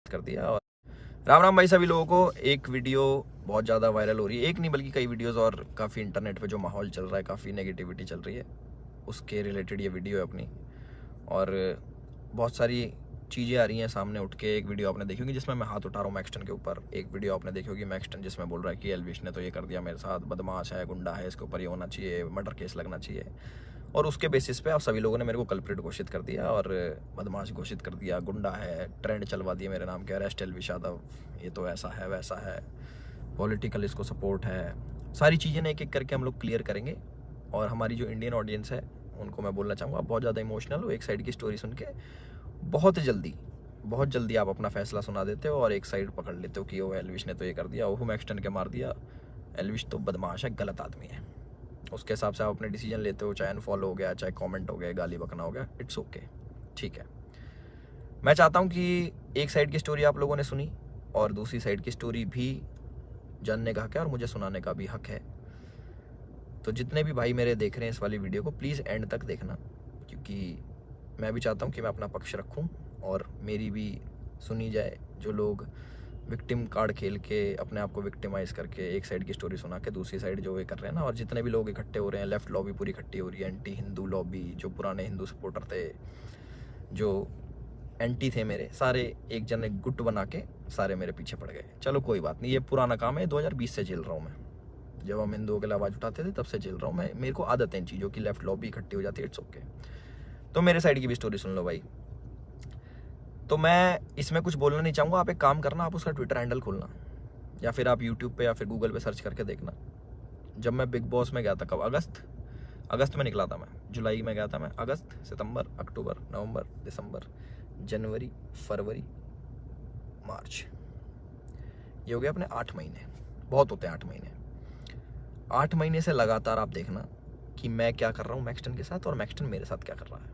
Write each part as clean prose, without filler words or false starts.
कर दिया। और राम राम भाई सभी लोगों को। एक वीडियो बहुत ज़्यादा वायरल हो रही है, एक नहीं बल्कि कई वीडियोस, और काफ़ी इंटरनेट पे जो माहौल चल रहा है, काफ़ी नेगेटिविटी चल रही है, उसके रिलेटेड ये वीडियो है अपनी। और बहुत सारी चीज़ें आ रही हैं सामने उठ के। एक वीडियो आपने देखी होगी जिसमें मैं हाथ उठा रहा हूँ मैक्सटन के ऊपर। एक वीडियो आपने देखी होगी मैक्सटन जिसमें बोल रहा है कि एल्विश ने तो ये कर दिया मेरे साथ, बदमाश है, गुंडा है, इसके ऊपर ये होना चाहिए, मर्डर केस लगना चाहिए। और उसके बेसिस पे आप सभी लोगों ने मेरे को कल्प्रिट घोषित कर दिया और बदमाश घोषित कर दिया, गुंडा है, ट्रेंड चलवा दिया मेरे नाम के, अरेस्ट एल्विश यादव, ये तो ऐसा है वैसा है, पॉलिटिकल इसको सपोर्ट है। सारी चीज़ें एक एक करके हम लोग क्लियर करेंगे। और हमारी जो इंडियन ऑडियंस है उनको मैं बोलना चाहूँगा, आप बहुत ज़्यादा इमोशनल हो। एक साइड की स्टोरी सुन के बहुत जल्दी आप अपना फैसला सुना देते हो और एक साइड पकड़ लेते हो कि वो एल्विश ने तो ये कर दिया, वो मैक्सटन के मार दिया, एल्विश तो बदमाश है, गलत आदमी है। उसके हिसाब से आप अपने डिसीजन लेते हो, चाहे अनफॉलो हो गया, चाहे कमेंट हो गया, गाली बकना हो गया, इट्स ओके, ठीक है। मैं चाहता हूँ कि एक साइड की स्टोरी आप लोगों ने सुनी और दूसरी साइड की स्टोरी भी जानने का हक है और मुझे सुनाने का भी हक है। तो जितने भी भाई मेरे देख रहे हैं इस वाली वीडियो को, प्लीज़ एंड तक देखना, क्योंकि मैं भी चाहता हूँ कि मैं अपना पक्ष रखूँ और मेरी भी सुनी जाए। जो लोग विक्टिम कार्ड खेल के अपने आप को विक्टिमाइज करके एक साइड की स्टोरी सुना के दूसरी साइड जो ये कर रहे हैं ना, और जितने भी लोग इकट्ठे हो रहे हैं, लेफ्ट लॉबी पूरी इकट्ठी हो रही है, एंटी हिंदू लॉबी, जो पुराने हिंदू सपोर्टर थे, जो एंटी थे मेरे, सारे एक जन एक गुट बना के सारे मेरे पीछे पड़ गए। चलो कोई बात नहीं, ये पुराना काम है, 2020 से झेल रहा हूँ मैं। जब हम हिंदुओं के लिए आवाज़ उठाते थे तब से झेल रहा हूँ मैं। मेरे को आदत है इन चीज़ों की, लेफ्ट लॉबी इकट्ठी हो जाती है, इट्स ओके। तो मेरे साइड की भी स्टोरी सुन लो भाई। तो मैं इसमें कुछ बोलना नहीं चाहूँगा। आप एक काम करना, आप उसका ट्विटर हैंडल खोलना या फिर आप यूट्यूब पे या फिर गूगल पे सर्च करके देखना। जब मैं बिग बॉस में गया था, कब, अगस्त में निकला था मैं, जुलाई में गया था मैं, अगस्त, सितंबर, अक्टूबर, नवंबर, दिसंबर, जनवरी, फरवरी, मार्च, ये हो गया अपने 8 महीने। बहुत होते हैं 8 महीने। 8 महीने से लगातार आप देखना कि मैं क्या कर रहा हूँ मैक्सटन के साथ और मैक्सटन मेरे साथ क्या कर रहा है।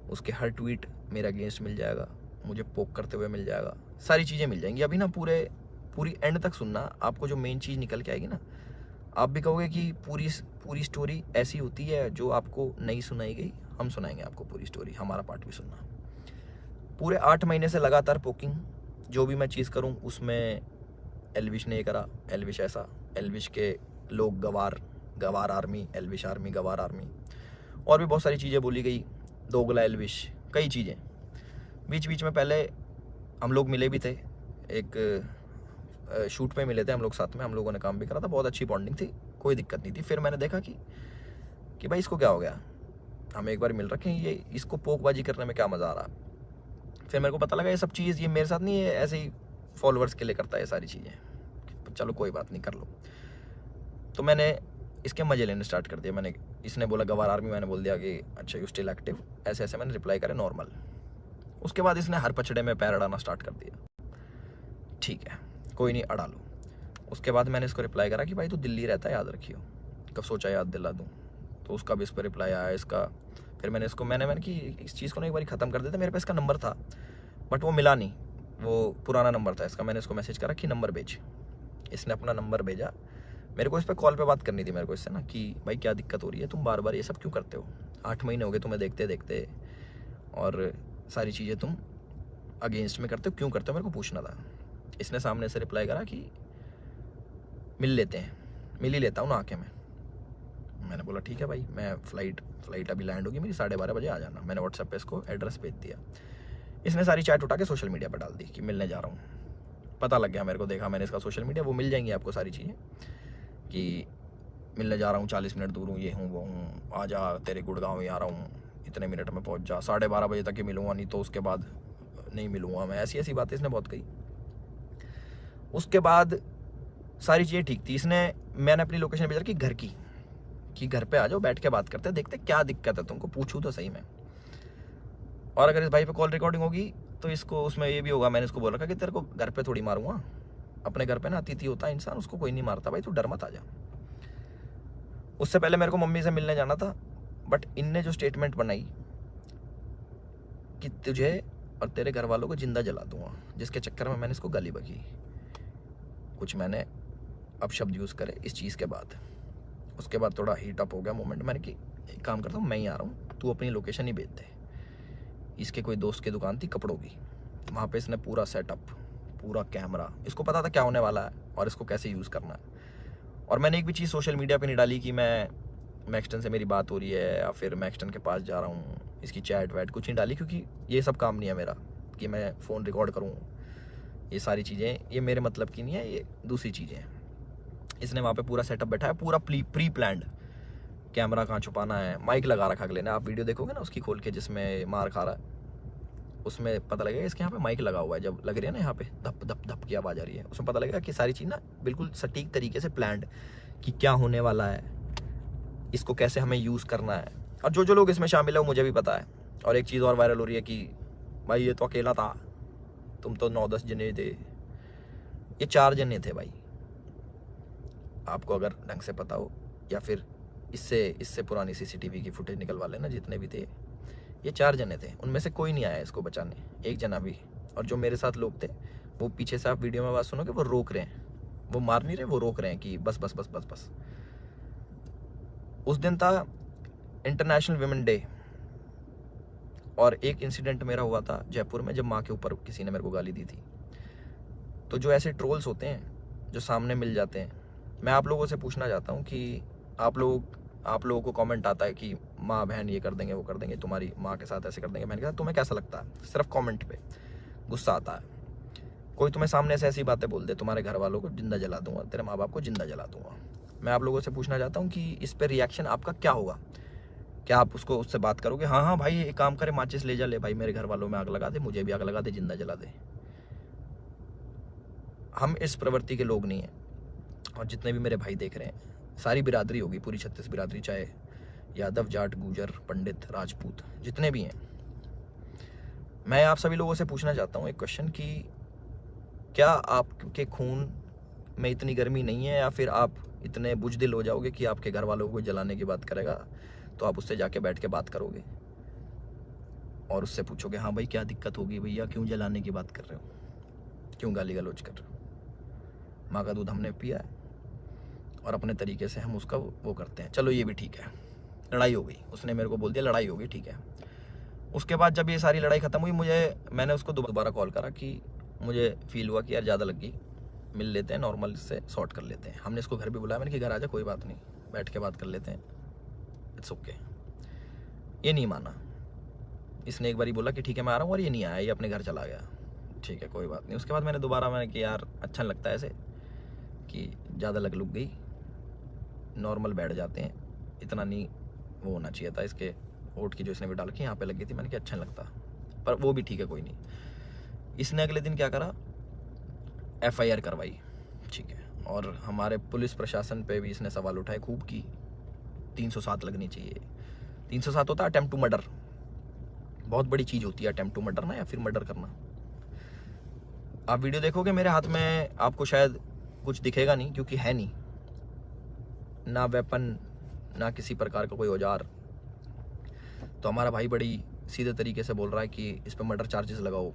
उसके हर ट्वीट मेरे अगेंस्ट मिल जाएगा, मुझे पोक करते हुए मिल जाएगा, सारी चीज़ें मिल जाएंगी। अभी ना पूरी एंड तक सुनना, आपको जो मेन चीज़ निकल के आएगी ना, आप भी कहोगे कि पूरी स्टोरी ऐसी होती है जो आपको नहीं सुनाई गई। हम सुनाएंगे आपको पूरी स्टोरी, हमारा पार्ट भी सुनना। पूरे 8 महीने से लगातार पोकिंग, जो भी मैं चीज़ करूँ उसमें एल्विश ने ये करा, एल्विश ऐसा, एल्विश के लोग गवार आर्मी, एल्विश आर्मी, गवार आर्मी, और भी बहुत सारी चीज़ें बोली गई, दोगला एल्विश, कई चीज़ें। बीच बीच में पहले हम लोग मिले भी थे, एक शूट पे मिले थे हम लोग साथ में, हम लोगों ने काम भी करा था, बहुत अच्छी बॉन्डिंग थी, कोई दिक्कत नहीं थी। फिर मैंने देखा कि भाई इसको क्या हो गया, हम एक बार मिल रखे हैं, ये इसको पोकबाजी करने में क्या मज़ा आ रहा। फिर मेरे को पता लगा ये सब चीज़ ये मेरे साथ नहीं है, ऐसे ही फॉलोअर्स के लिए करता है ये सारी चीज़ें। चलो कोई बात नहीं, कर लो। तो मैंने इसके मज़े लेने स्टार्ट कर दिया। इसने बोला गवार आर्मी, मैंने बोल दिया कि अच्छा यू स्टिल एक्टिव, ऐसे ऐसे मैंने रिप्लाई करे नॉर्मल। उसके बाद इसने हर पचड़े में पैर अड़ाना स्टार्ट कर दिया। ठीक है, कोई नहीं, अड़ा लो। उसके बाद मैंने इसको रिप्लाई करा कि भाई तू दिल्ली रहता है, याद रखियो, कब सोचा याद दिला दूँ। तो उसका भी इस पर रिप्लाई आया इसका। फिर मैंने इसको मैंने कि इस चीज़ को ना एक बार ख़त्म कर देते। मेरे पास इसका नंबर था बट वो मिला नहीं, वो पुराना नंबर था इसका। मैंने इसको मैसेज करा कि नंबर भेज। इसने अपना नंबर भेजा। मेरे को इस पर कॉल पे बात करनी थी मेरे को इससे ना, कि भाई क्या दिक्कत हो रही है, तुम बार बार ये सब क्यों करते हो, 8 महीने हो गए तुम्हें देखते देखते, और सारी चीज़ें तुम अगेंस्ट में करते हो, क्यों करते हो, मेरे को पूछना था। इसने सामने से रिप्लाई करा कि मिल लेते हैं, मिल ही लेता हूँ ना आके मैं। मैंने बोला ठीक है भाई, मैं फ़्लाइट अभी लैंड होगी मेरी, 12:30 बजे आ जाना। मैंने व्हाट्सएप पे इसको एड्रेस भेज दिया। इसने सारी चैट उठा के सोशल मीडिया पर डाल दी कि मिलने जा रहा हूँ। पता लग गया मेरे को, देखा मैंने इसका सोशल मीडिया, वो मिल जाएंगी आपको सारी चीज़ें कि मिलने जा रहा हूँ, 40 मिनट दूर हूँ, ये हूँ वो हूँ, आ जा, तेरे गुड़गांव ही आ रहा हूँ, इतने मिनट में पहुँच जा, 12:30 बजे तक ही मिलूँगा, नहीं तो उसके बाद नहीं मिलूँगा मैं। ऐसी ऐसी बातें इसने बहुत कही। उसके बाद सारी चीज़ें ठीक थी। मैंने अपनी लोकेशन भेजा कि घर की, कि घर पे आ जाओ, बैठ के बात करते, देखते क्या दिक्कत है तुमको, पूछूँ तो सही मैं। और अगर इस भाई पे कॉल रिकॉर्डिंग होगी तो इसको उसमें ये भी होगा, मैंने इसको बोल रखा कि तेरे को घर पे थोड़ी मारूंगा, अपने घर पे ना अतिथि होता है इंसान, उसको कोई नहीं मारता भाई, तू डर मत आ जा। उससे पहले मेरे को मम्मी से मिलने जाना था, बट इनने जो स्टेटमेंट बनाई कि तुझे और तेरे घर वालों को जिंदा जला दूंगा, जिसके चक्कर में मैंने इसको गाली बकी। कुछ मैंने अब शब्द यूज़ करे इस चीज़ के बाद। उसके बाद थोड़ा हीट अप हो गया मोमेंट। मैंने कि एक काम करता हूँ, मैं ही आ रहा हूँ, तू अपनी लोकेशन ही भेज दे। इसके कोई दोस्त की दुकान थी कपड़ों की, वहाँ पे इसने पूरा सेटअप, पूरा कैमरा, इसको पता था क्या होने वाला है और इसको कैसे यूज़ करना है। और मैंने एक भी चीज़ सोशल मीडिया पे नहीं डाली कि मैं मैक्सटन से मेरी बात हो रही है या फिर मैक्सटन के पास जा रहा हूँ, इसकी चैट वैट कुछ नहीं डाली, क्योंकि ये सब काम नहीं है मेरा कि मैं फ़ोन रिकॉर्ड करूँ। ये सारी चीज़ें ये मेरे मतलब की नहीं है, ये दूसरी चीज़ें हैं। इसने वहाँ पे पूरा सेटअप बैठाया, पूरा प्री प्लान्ड, कैमरा कहाँ छुपाना है, माइक लगा रखा अगले ने। आप वीडियो देखोगे ना उसकी खोल के जिसमें मार खा रहा है, उसमें पता लगेगा इसके यहाँ पे माइक लगा हुआ है। जब लग रही है ना यहाँ पे धप धप धप की आवाज़ आ रही है, उसमें पता लगेगा कि सारी चीज़ ना बिल्कुल सटीक तरीके से प्लान्ड, कि क्या होने वाला है, इसको कैसे हमें यूज़ करना है। और जो जो लोग इसमें शामिल है वो मुझे भी पता है। और एक चीज़ और वायरल हो रही है कि भाई ये तो अकेला था, तुम तो 9-10 जने थे। ये 4 जने थे भाई, आपको अगर ढंग से पता हो, या फिर इससे पुरानी CCTV की फुटेज निकलवा लेना, जितने भी थे ये 4 जने थे। उनमें से कोई नहीं आया इसको बचाने, एक जना भी। और जो मेरे साथ लोग थे वो पीछे से, आप वीडियो में बात सुनोगे, वो रोक रहे हैं, वो मार नहीं रहे, वो रोक रहे हैं कि बस बस बस बस बस। उस दिन था इंटरनेशनल विमेन डे, और एक इंसिडेंट मेरा हुआ था जयपुर में, जब माँ के ऊपर किसी ने मेरे को गाली दी थी। तो जो ऐसे ट्रोल्स होते हैं जो सामने मिल जाते हैं, मैं आप लोगों से पूछना चाहता हूँ कि आप लोगों को कमेंट आता है कि माँ बहन ये कर देंगे वो कर देंगे, तुम्हारी माँ के साथ ऐसे कर देंगे। मैंने कहा तुम्हें कैसा लगता है? सिर्फ कमेंट पे गुस्सा आता है। कोई तुम्हें सामने से ऐसी बातें बोल दे, तुम्हारे घर वालों को जिंदा जला दूंगा, तेरे माँ बाप को जिंदा जला दूंगा। मैं आप लोगों से पूछना चाहता हूँ कि इस पर रिएक्शन आपका क्या होगा? क्या आप उससे बात करोगे, हाँ हाँ भाई एक काम करे, माचिस ले जा, ले भाई मेरे घर वालों में आग लगा दे, मुझे भी आग लगा दे, जिंदा जला दे? हम इस प्रवृत्ति के लोग नहीं हैं। और जितने भी मेरे भाई देख रहे हैं, सारी बिरादरी होगी, पूरी 36 बिरादरी, चाहे यादव, जाट, गूजर, पंडित, राजपूत, जितने भी हैं, मैं आप सभी लोगों से पूछना चाहता हूँ एक क्वेश्चन कि क्या आपके खून में इतनी गर्मी नहीं है, या फिर आप इतने बुजदिल हो जाओगे कि आपके घर वालों को जलाने की बात करेगा तो आप उससे जाके बैठ के बात करोगे और उससे पूछोगे, हाँ भाई क्या दिक्कत होगी भैया, क्यों जलाने की बात कर रहे हो, क्यों गाली गलौज कर रहे हो? माँ का दूध हमने पिया है और अपने तरीके से हम उसका वो करते हैं। चलो ये भी ठीक है, लड़ाई हो गई, उसने मेरे को बोल दिया लड़ाई हो गई, ठीक है। उसके बाद जब ये सारी लड़ाई ख़त्म हुई, मैंने उसको दोबारा कॉल करा कि मुझे फील हुआ कि यार ज़्यादा लग गई, मिल लेते हैं, नॉर्मल से सॉर्ट कर लेते हैं। हमने इसको घर भी बुलाया, मैंने कि घर आ जा, कोई बात नहीं, बैठ के बात कर लेते हैं, इट्स ओके। ये नहीं माना, इसने एक बार बोला कि ठीक है मैं आ रहा हूँ, और ये नहीं आया, ये अपने घर चला गया। ठीक है कोई बात नहीं। उसके बाद मैंने कि यार अच्छा नहीं लगता ऐसे कि ज़्यादा लग लुक गई, नॉर्मल बैठ जाते हैं, इतना नहीं वो होना चाहिए था। इसके ओट की जो इसने भी डाल के यहाँ पे लग गई थी, मैंने कहा अच्छा नहीं लगता, पर वो भी ठीक है कोई नहीं। इसने अगले दिन क्या करा, FIR करवाई, ठीक है। और हमारे पुलिस प्रशासन पे भी इसने सवाल उठाए खूब की 307 लगनी चाहिए। 307 होता है अटेम्प्ट टू मर्डर, बहुत बड़ी चीज़ होती है अटेम्प्ट टू मर्डर ना, या फिर मर्डर करना। आप वीडियो देखोगे मेरे हाथ में, आपको शायद कुछ दिखेगा नहीं, क्योंकि है नहीं ना वेपन, ना किसी प्रकार का कोई औजार। तो हमारा भाई बड़ी सीधे तरीके से बोल रहा है कि इस पर मर्डर चार्जेस लगाओ।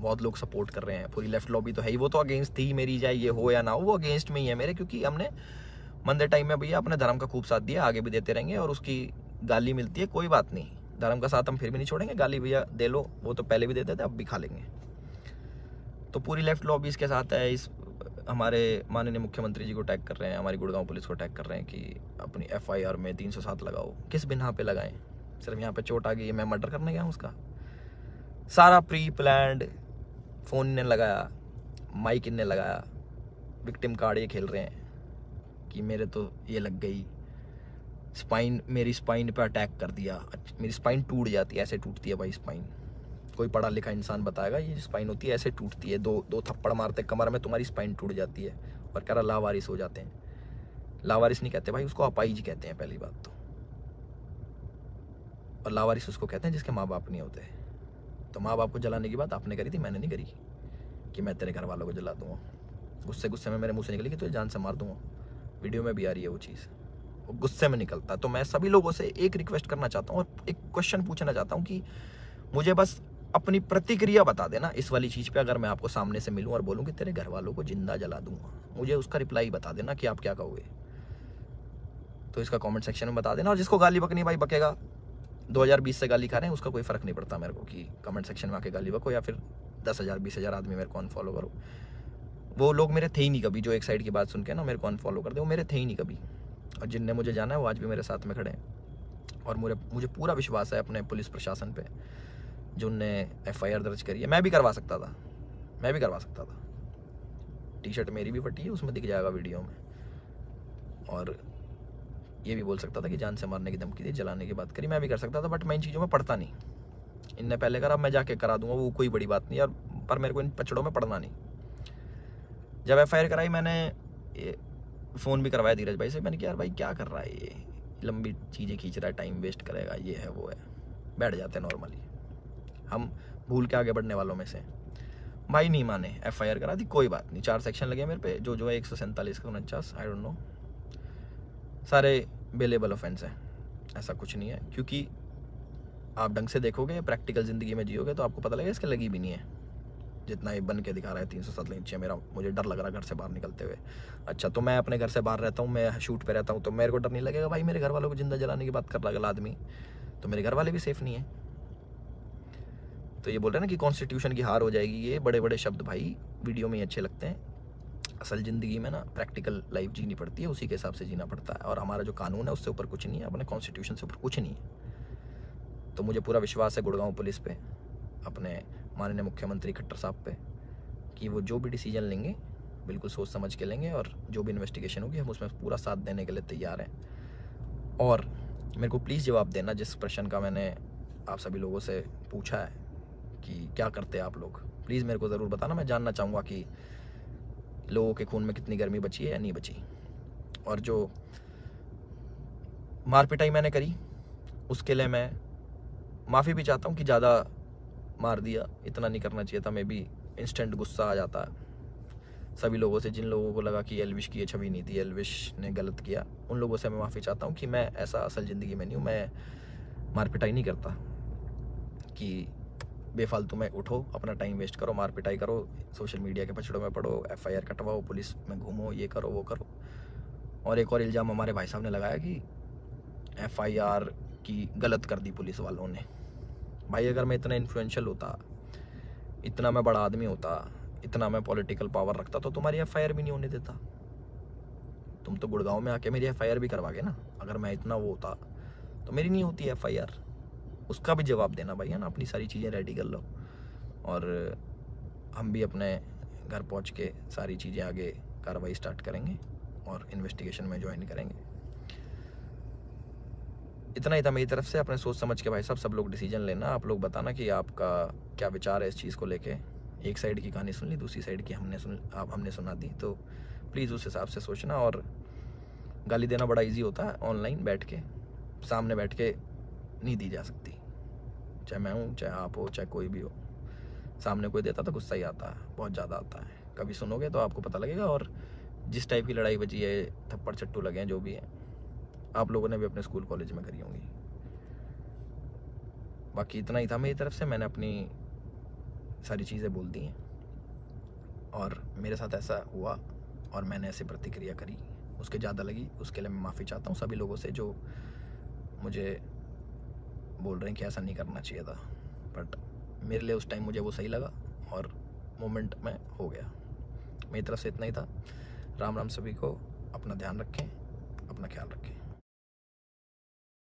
बहुत लोग सपोर्ट कर रहे हैं, पूरी लेफ्ट लॉबी तो है ही, वो तो अगेंस्ट थी मेरी, चाहे ये हो या ना हो, वो अगेंस्ट में ही है मेरे, क्योंकि हमने मंदे टाइम में भैया अपने धर्म का खूब साथ दिया, आगे भी देते रहेंगे। और उसकी गाली मिलती है, कोई बात नहीं, धर्म का साथ हम फिर भी नहीं छोड़ेंगे, गाली भैया दे लो, वो तो पहले भी देते थे, अब भी खा लेंगे। तो पूरी लेफ्ट लॉबी इसके साथ है। इस हमारे माननीय मुख्यमंत्री जी को टैग कर रहे हैं, हमारी गुड़गांव पुलिस को टैग कर रहे हैं कि अपनी FIR में 307 लगाओ। किस बिना पे लगाएं? सिर्फ यहाँ पे चोट आ गई, मैं मर्डर करने गया हूँ उसका? सारा प्री प्लान्ड, फ़ोन ने लगाया, माइक इनने लगाया, विक्टिम कार्ड ये खेल रहे हैं कि मेरे तो ये लग गई, स्पाइन, मेरी स्पाइन पे अटैक कर दिया, मेरी स्पाइन टूट जाती है, ऐसे टूटती है भाई स्पाइन। कोई पढ़ा लिखा इंसान बताएगा ये स्पाइन होती है, ऐसे टूटती है, दो थप्पड़ मारते कमर में, तुम्हारी स्पाइन टूट जाती है। और कह रहा लावारिस हो जाते हैं। लावारिस नहीं कहते भाई, उसको अपाहिज कहते हैं पहली बात तो। और लावारिस उसको कहते हैं जिसके माँ बाप नहीं होते। तो माँ बाप को जलाने की बात आपने करी थी, मैंने नहीं करी कि मैं तेरे घर वालों को जला दूंगा। गुस्से में मेरे मुँह से निकली कि तुझे जान से मार दूंगा। वीडियो में भी आ रही है वो चीज़, वो गुस्से में निकलता। तो मैं सभी लोगों से एक रिक्वेस्ट करना चाहता हूँ और एक क्वेश्चन पूछना चाहता हूँ कि मुझे बस अपनी प्रतिक्रिया बता देना इस वाली चीज़ पे। अगर मैं आपको सामने से मिलूं और बोलूं कि तेरे घर वालों को जिंदा जला दूंगा, मुझे उसका रिप्लाई बता देना कि आप क्या कहोगे। तो इसका कमेंट सेक्शन में बता देना। और जिसको गाली बकनी भाई बकेगा, 2020 से गाली खा रहे हैं, उसका कोई फ़र्क नहीं पड़ता मेरे को कि कमेंट सेक्शन में आके गाली बको या फिर 10,000 20,000 आदमी मेरे को अनफॉलो करो। वो लोग मेरे थे ही नहीं कभी, जो एक साइड की बात सुन के ना मेरे को अनफॉलो कर दे, वो मेरे थे ही नहीं कभी। और जिनने मुझे जाना है वो आज भी मेरे साथ में खड़े हैं। और मुझे पूरा विश्वास है अपने पुलिस प्रशासन पे, जो उनने FIR दर्ज करी है। मैं भी करवा सकता था, टी-शर्ट मेरी भी फटी है, उसमें दिख जाएगा वीडियो में। और ये भी बोल सकता था कि जान से मारने की धमकी दी, जलाने की बात करी, मैं भी कर सकता था। बट मैं इन चीज़ों में पढ़ता नहीं। इनने पहले करा, मैं जाके करा दूंगा, वो कोई बड़ी बात नहीं यार। पर मेरे को इन पचड़ों में पढ़ना नहीं। जब FIR कराई, मैंने फ़ोन भी करवाया धीरज भाई से। मैंने कहा यार भाई क्या कर रहा है ये, लंबी चीज़ें खींच रहा है, टाइम वेस्ट करेगा, ये है वो है। बैठ जाते नॉर्मली, हम भूल के आगे बढ़ने वालों में से। भाई नहीं माने, FIR करा दी, कोई बात नहीं। 4 सेक्शन लगे मेरे पे, जो है 147 का 49, आई डोंट नो, सारे बेलेबल ऑफेंस है। ऐसा कुछ नहीं है, क्योंकि आप ढंग से देखोगे, प्रैक्टिकल ज़िंदगी में जियोगे तो आपको पता लगेगा इसके लगी भी नहीं है। जितना ये बन के दिखा रहा है 307 नीचे, मुझे डर लग रहा है घर से बाहर निकलते हुए। अच्छा, तो मैं अपने घर से बाहर रहता हूँ, मैं शूट पे रहता हूँ, तो मेरे को डर नहीं लगेगा? भाई मेरे घर वालों को जिंदा जलाने की बात कर रहा है अगला आदमी, तो मेरे घर वाले भी सेफ नहीं है। तो ये बोल रहे हैं ना कि कॉन्स्टिट्यूशन की हार हो जाएगी, ये बड़े बड़े शब्द भाई वीडियो में ही अच्छे लगते हैं। असल ज़िंदगी में ना प्रैक्टिकल लाइफ जीनी पड़ती है, उसी के हिसाब से जीना पड़ता है। और हमारा जो कानून है उससे ऊपर कुछ नहीं है, अपने कॉन्स्टिट्यूशन से ऊपर कुछ नहीं है। तो मुझे पूरा विश्वास है गुड़गांव पुलिस पे, अपने माननीय मुख्यमंत्री खट्टर साहब पे, कि वो जो भी डिसीजन लेंगे बिल्कुल सोच समझ के लेंगे। और जो भी इन्वेस्टिगेशन होगी हम उसमें पूरा साथ देने के लिए तैयार हैं। और मेरे को प्लीज़ जवाब देना जिस प्रश्न का मैंने आप सभी लोगों से पूछा है कि क्या करते हैं आप लोग, प्लीज़ मेरे को ज़रूर बताना। मैं जानना चाहूँगा कि लोगों के खून में कितनी गर्मी बची है या नहीं बची। और जो मार पिटाई मैंने करी उसके लिए मैं माफ़ी भी चाहता हूँ कि ज़्यादा मार दिया, इतना नहीं करना चाहिए था। मैं भी इंस्टेंट गुस्सा आ जाता है सभी लोगों से, जिन लोगों को लगा कि एल्विश की ये छवि नहीं थी, एल्विश ने गलत किया, उन लोगों से मैं माफ़ी चाहता हूँ कि मैं ऐसा असल ज़िंदगी में नहीं हूँ। मैं मार पिटाई नहीं करता कि बेफालतू में उठो, अपना टाइम वेस्ट करो, मार पिटाई करो, सोशल मीडिया के पछड़ों में पड़ो, FIR कटवाओ, पुलिस में घूमो, ये करो वो करो। और एक और इल्ज़ाम हमारे भाई साहब ने लगाया कि FIR की गलत कर दी पुलिस वालों ने। भाई अगर मैं इतना इन्फ्लुएंशियल होता, इतना मैं बड़ा आदमी होता, इतना मैं पॉलिटिकल पावर रखता, तो तुम्हारी FIR भी नहीं होने देता। तुम तो गुड़गांव में आके मेरी FIR भी करवागे ना। अगर मैं इतना वो होता तो मेरी नहीं होती FIR, उसका भी जवाब देना भाई, है ना। अपनी सारी चीज़ें रेडी कर लो और हम भी अपने घर पहुंच के सारी चीज़ें आगे कार्रवाई स्टार्ट करेंगे और इन्वेस्टिगेशन में ज्वाइन करेंगे। इतना ही था मेरी तरफ से। अपने सोच समझ के भाई साहब सब लोग डिसीजन लेना। आप लोग बताना कि आपका क्या विचार है इस चीज़ को लेके। एक साइड की कहानी सुन ली, दूसरी साइड की हमने सुना दी, तो प्लीज़ उस हिसाब से सोचना। और गाली देना बड़ा इजी होता है, ऑनलाइन बैठ के, सामने बैठ के नहीं दी जा सकती। चाहे मैं हूँ, चाहे आप हो, चाहे कोई भी हो, सामने कोई देता तो गुस्सा ही आता है, बहुत ज़्यादा आता है। कभी सुनोगे तो आपको पता लगेगा। और जिस टाइप की लड़ाई बची है, थप्पड़ चट्टू लगे हैं, जो भी है, आप लोगों ने भी अपने स्कूल कॉलेज में करी होंगी। बाकी इतना ही था मेरी तरफ से। मैंने अपनी सारी चीज़ें बोल दी हैं और मेरे साथ ऐसा हुआ और मैंने ऐसे प्रतिक्रिया करी, उसके ज़्यादा लगी, उसके लिए मैं माफ़ी चाहता हूँ सभी लोगों से जो मुझे बोल रहे हैं कि ऐसा नहीं करना चाहिए था। बट मेरे लिए उस टाइम मुझे वो सही लगा और मोमेंट में हो गया। मेरी तरफ से इतना ही था। राम राम सभी को। अपना ध्यान रखें, अपना ख्याल रखें।